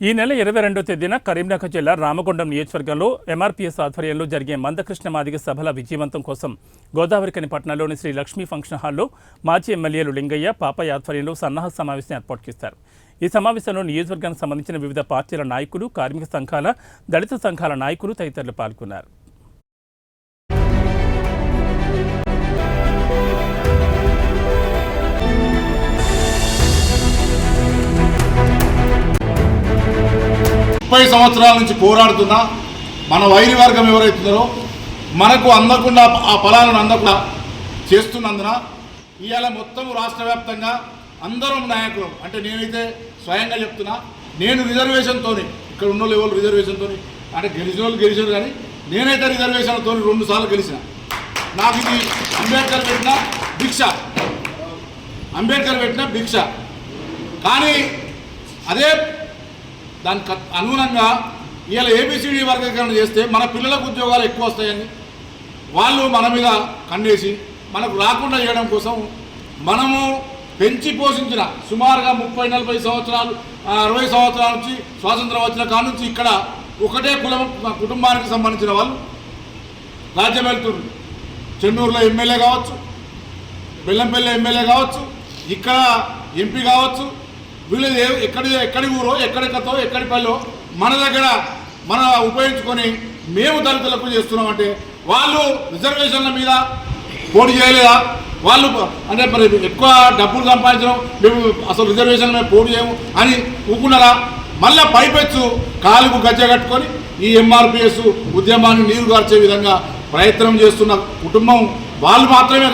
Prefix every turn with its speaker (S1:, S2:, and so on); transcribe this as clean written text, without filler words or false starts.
S1: ఈ నెల 22వ తేదీన కరీంనగర్ జిల్లా రామగుండం నియోజకవర్గంలో ఎంఆర్పీఎస్ ఆధ్వర్యంలో జరిగే మందకృష్ణ మాదిగ సభల విజయవంతం కోసం గోదావరిఖని పట్టణంలోని శ్రీ లక్ష్మీ ఫంక్షన్ హాల్లో మాజీ ఎమ్మెల్యేలు లింగయ్య పాపయ్య ఆధ్వర్యంలో సన్నాహ సమావేశం ఏర్పాటు చేశారు. ఈ సమావేశంలో నియోజకవర్గానికి సంబంధించిన వివిధ పార్టీల నాయకులు, కార్మిక సంఘాల, దళిత సంఘాల నాయకులు తదితరులు పాల్గొన్నారు.
S2: సంవత్సరాల నుంచి పోరాడుతున్న మన వైరి వర్గం ఎవరైతున్నారో మనకు అందకుండా ఆ ఫలాలను అందకుండా చేస్తున్నందున ఇవాళ మొత్తం రాష్ట్ర వ్యాప్తంగా అందరం నాయకులు అంటే నేనైతే స్వయంగా చెప్తున్నా, నేను రిజర్వేషన్తో ఇక్కడ ఉన్న ఎవరు రిజర్వేషన్తో అంటే గెలిచిన వాళ్ళు గెలిచారు, కానీ నేనైతే రిజర్వేషన్తో 2 సార్లు గెలిచిన. నాకు ఇది అంబేద్కర్ పెట్టిన భిక్ష. కానీ అదే దానికి అనుగుణంగా ఇవాళ ఏబిసిడి వర్గీకరణ చేస్తే మన పిల్లలకు ఉద్యోగాలు ఎక్కువ వస్తాయని వాళ్ళు మన మీద కన్నేసి మనకు రాకుండా చేయడం కోసం మనము పెంచి పోషించిన సుమారుగా 30-40 సంవత్సరాలు 60 సంవత్సరాల నుంచి స్వాతంత్రం వచ్చిన కాడ నుంచి ఇక్కడ ఒకటే కుటుంబానికి సంబంధించిన వాళ్ళు రాజ్యం వెళ్తున్నారు. చెన్నూరులో ఎమ్మెల్యే కావచ్చు, బెల్లంపల్లి ఎమ్మెల్యే కావచ్చు, ఇక్కడ ఎంపీ కావచ్చు, వీళ్ళు ఎక్కడి ఊరో ఎక్కడి కథో ఎక్కడి పల్లో మన దగ్గర మన ఉపయోగించుకొని మేము దళితులకు చేస్తున్నామంటే వాళ్ళు రిజర్వేషన్ల మీద పోటీ చేయలేదా? వాళ్ళు అంటే మరి ఎక్కువ డబ్బులు సంపాదించడం మేము అసలు రిజర్వేషన్ల మీద పోటీ చేయము అని ఊకున్నారా? మళ్ళీ పైపెచ్చు కాలుకు గజ్జ కట్టుకొని ఈ ఎంఆర్పిఎస్ ఉద్యమాన్ని నీరు గార్చే విధంగా ప్రయత్నం చేస్తున్న కుటుంబం వాళ్ళు మాత్రమే.